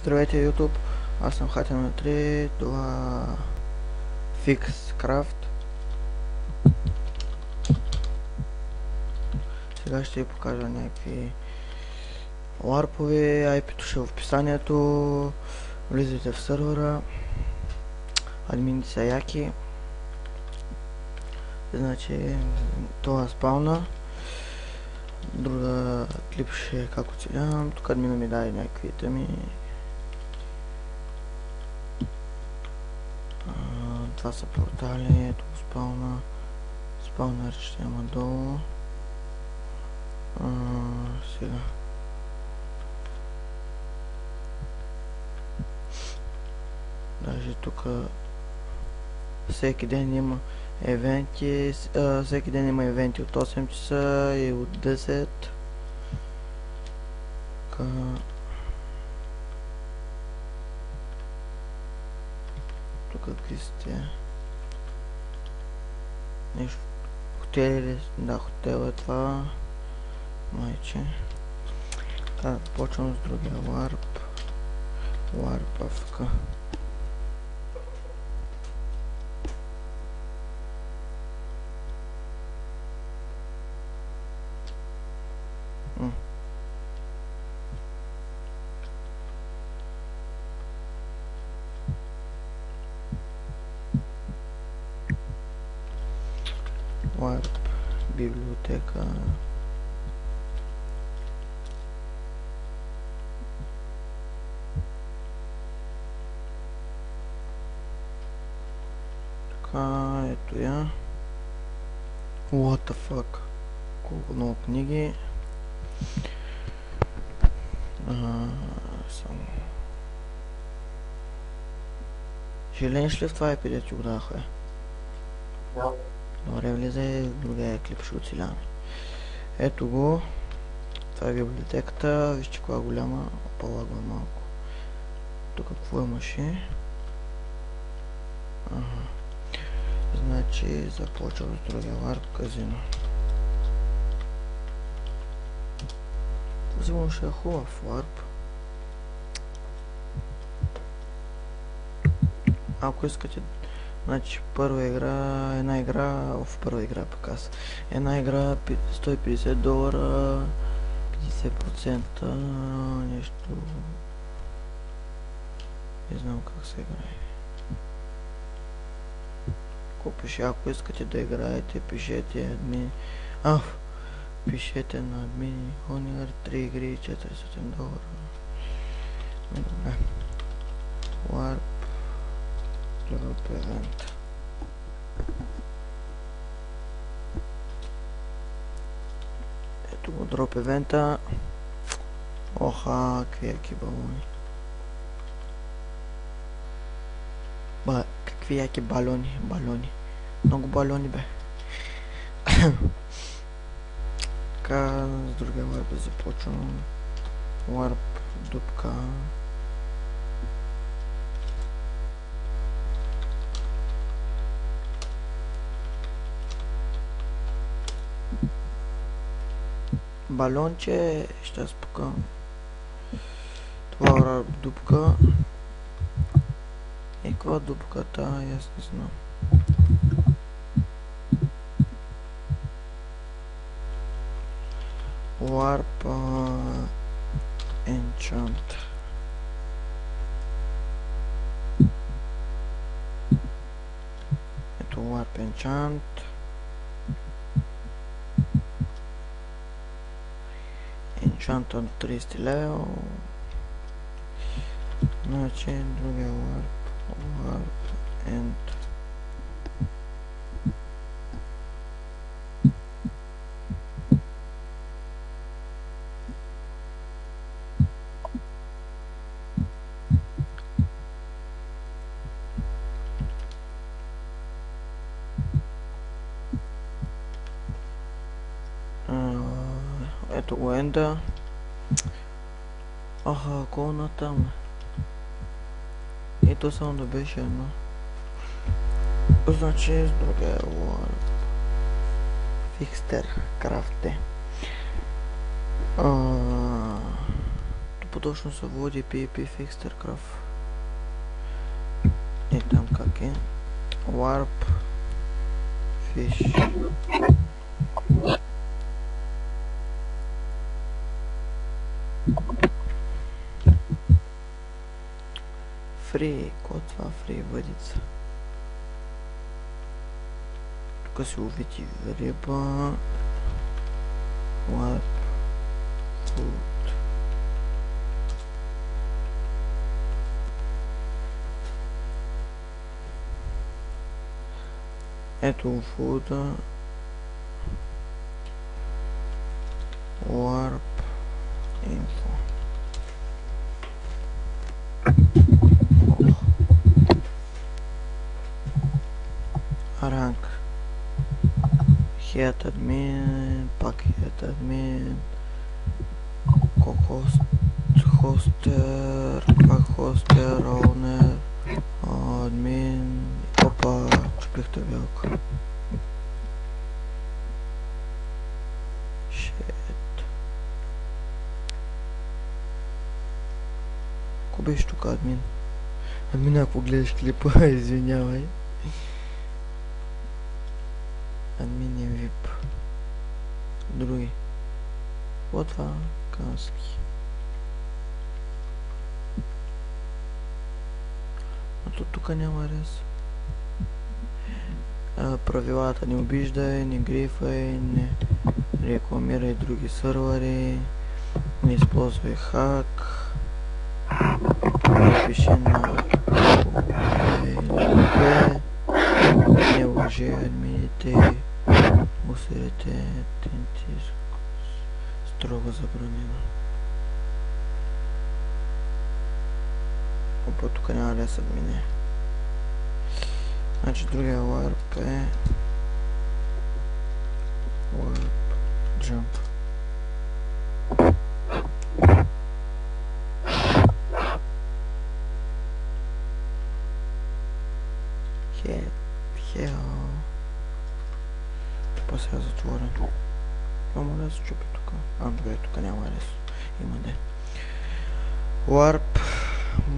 Здравейте, YouTube! Аз съм Хатен на 3, това Fixcraft. Сега ще ви покажа някакви ларпове, IP-то ще е в описанието. Влизайте в сървъра. Админите са яки. Значи, това спауна. Друга клип ще е как оцелявам. Тук админа ми даде някакви итеми. Това са портали, ето спауна. Спаунер ще има долу. Сега. Даже тук всеки ден има евенти, всеки ден има евенти от 8 часа и от 10. Тук какви сте? Нещо. Хотели ли? Да, хотел е това. Майче. Почвам с другия ларп. Ларп АФК. Ларп. Библиотека. Така, ето я. What the fuck? Колко много книги. Само. Желенш ли в това епидет ти го дах, бе? Да. Добре, влизай, другия клип ще оцеляваме. Ето го. Това е библиотеката. Вижте коя голяма. Полагва малко. Тук какво имаше? Значи започвам с другия ларп казино. Сигурно ще е хубав ларп. Ако искате, значи първа игра, една игра, първа игра пък аз. Една игра $150, 50%, нещо. Не знам как се играе. Ако пише, ако искате да играете, пишете админи. Пишете на админи Honor 3 игри, $400. Добре. Warp Drop Event. Ето го Drop Event-а. Оха, какви яки балони. Какви яки балони, балони. Много балони, бе. Така, с другия ларп започвам. Ларп, дупка. Балонче, ще спукам. Това ларп, дупка. И каква дупката, аз не знам. Warp Enchant. Ето Warp Enchant. Enchant от 30 левел. Значи другия Warp End. Ето го енда. Колната му. И то само да беше едно. Значи с другия ларп. Fixcraft. какво точно се води PvP в Extracraft? Не там как е. Warp Fish. Фри, какво е това фри въдица? Тук се увити риба. Warp Food. Ето фуда. Warp Info. Ранг. Head admin, пак head admin. Хостер, пак хостер, owner, админ. Опа, чупих табелка. Shit. Ако беше тук админ? Админ, ако гледаш клипа, извинявай. Админ е VIP. Други. Вот това, кански. А тук няма рез. Правилата: не обиждай, не грифай, не рекламирай други сървъри, не използвай хак, не пиши на PvP, не лъжи админите, усилите, тентир, строго забранено. Опа, тук няма лес админе. Значи другия warp е warp jump. Хел. Па сега затворен. Няма лес, чупи тук. Добре, тук няма лес. Има де. Warp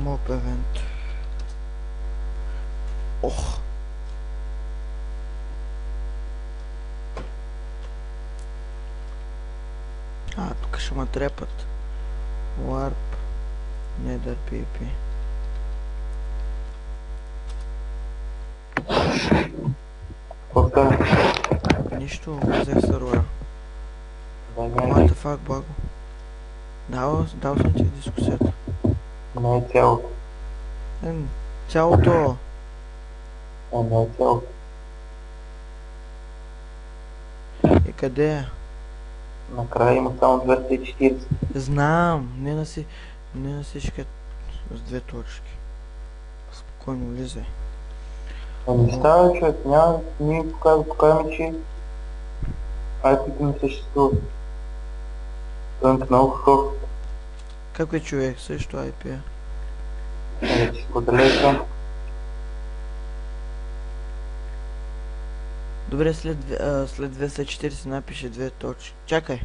mob event. Ох! Тук ще ме трепат. Warp Nether PvP. Нищо, взех сървъра. What the fuck, Баго? Дал съм ти дискусията. Не е цялото. Цялото! Не е цялото. И къде е? Накрая има само 240. Знам, не на всички с две точки. Спокойно влизай. Не става, човек, няма, ние показваме, че IP-то не съществува. Тънк много хора. Как е човек? Също IP? Да си споделя там. Добре, след 240 напише две точки. Чакай.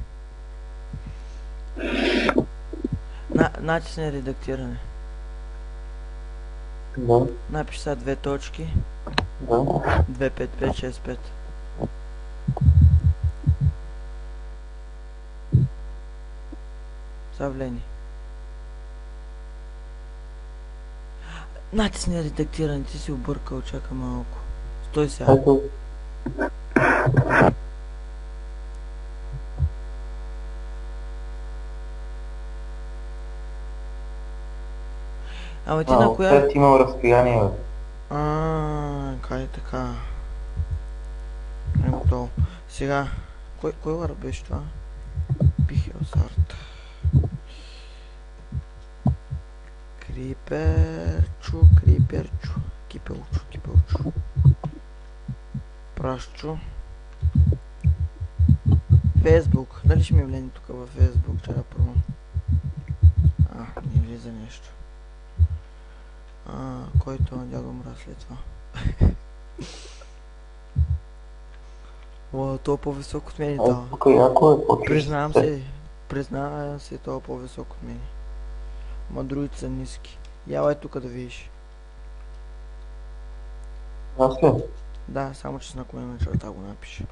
Натисни редактиране. Да. Напиши сега две точки. Да. 25565. Завлени. Натисни редактиране, ти си объркал, чака малко. Стой сега. Ето. Ама ти на коя? Отпред имал разстояние, бе. Кай е така. Е готово. Сега, кой лар беше това? Пихелсарт. Криперчо. Кипелчо. Прашчо. Фейсбук. Дали ще ми влезе тук във Фейсбук? Чара първо. Не влиза нещо. Който дядо мраз след това. То е по-висок от мен. Тук яко е по-чисто. Признавам се, то е по-висок от мен. Ма другите са ниски. Ялай тук да видиш. Аз ли? Да, само че с наклонена черта го напише.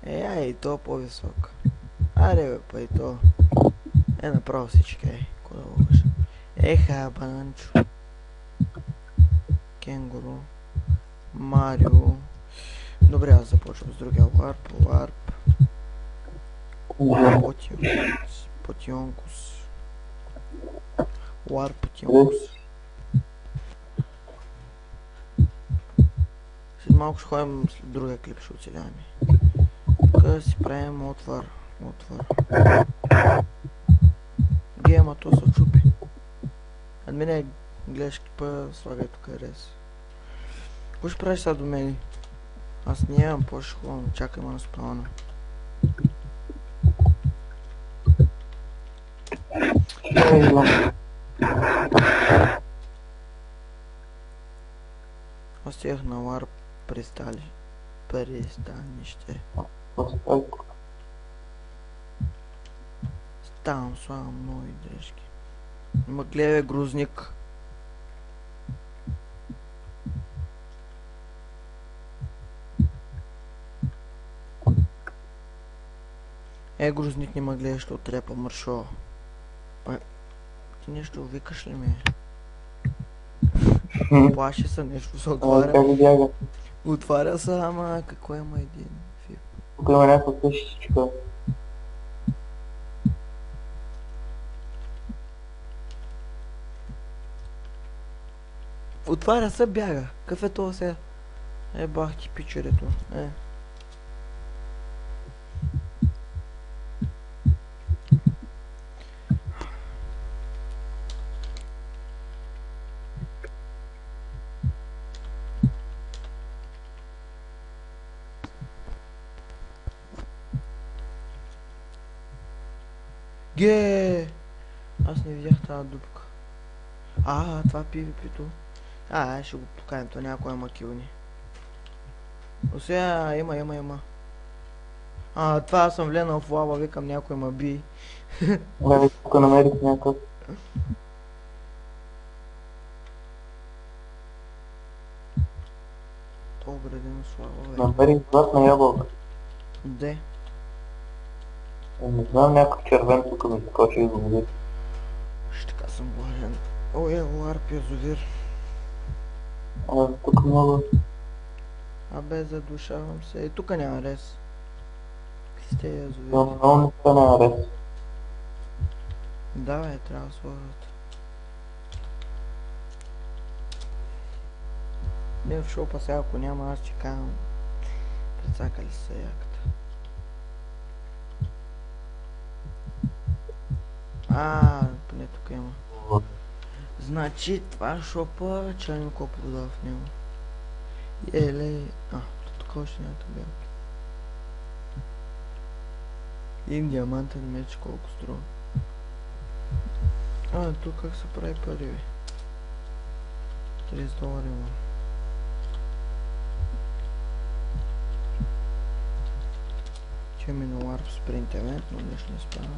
Ай, и то по-висок. Аре бе, па и то. Направо всички, ко да лъгаш. Еха, бананчо. Кенгуру. Марио. Добре, аз започвам с другия ларп. Ларп. Потионкус. Ларп Потионкус. След малко ще ходим след другия клип, ще оцеляваме. Тук си правим отвор. Ама то се чупи. Ад мене гледаш клипа, слагай тук рез. Какво ще правиш сега до мене? Аз нямам по-шко, чакай ма на спавна. Аз стигах на ларп пристанище. Ставам, слагам нови дрежки. Ма гледай грузник. Грузник не ма гледаш, що трепа мършо. Ти нещо викаш ли ме? Плаши се, нещо се отваря. Отваря се, ама какво има един фип? Тук има някаква къщичка. Отваря се, бяга. Какъв е това сега? Бах ти пичерето. Аз не видях тази дупка. Това PvP-то. Ще го поканим, то някой има килни. Сега има. Това аз съм влезнал в лава, викам някой ма би. Тук намерих някакъв. То градено с лава, намерих златна ябълка. Де? Не знам, някакъв червен тук ми скочи и го види. Така съм гладен. Ларп язовир. Тук много. Задушавам се. И тук няма рез. Сте язовир. Много не стана рез. Да, трябва да сложат. Не в шопа сега, ако няма, аз чекавам. Прецакали се яката. Поне тук има. Значи това шопа, чайно колко продава в него. Тук още няма табелки. Един диамантен меч колко струва. Тук как се прави пари, бе? $30 има. Че ми на ларп спринт евент, но нещо не спава.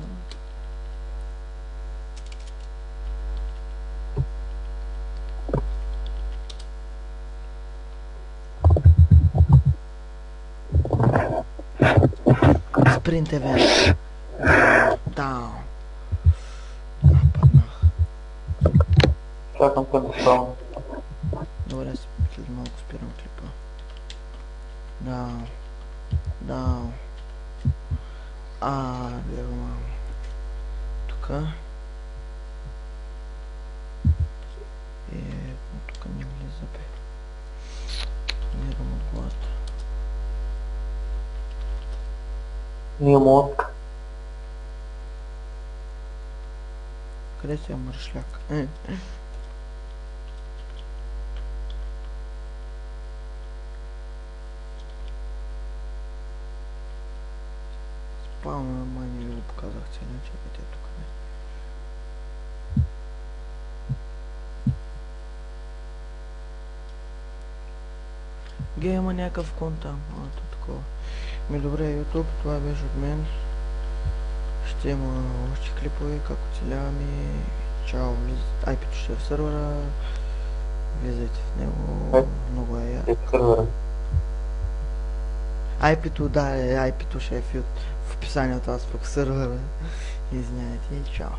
Спринт евент. Даун. Паднах. Чакам се да спавам. Добре, след малко спирам клипа. Даун. Гледа мамо. Тука. Тук не влиза, бе. Умирам от глад. Ние мозък. Къде си е мършляк? Спална, ама не ви го показах целия, чакайте тук. Има някакъв кон там. Такова. Добре, YouTube, това беше от мен. Ще има още клипове, как оцеляваме. Чао, IP-то ще е в сервера. Влизайте в него. Е. Много е яко. Е в сервера. IP-то, да, IP-то ще е в описанието, аз пък в сервера. Извиняйте и чао.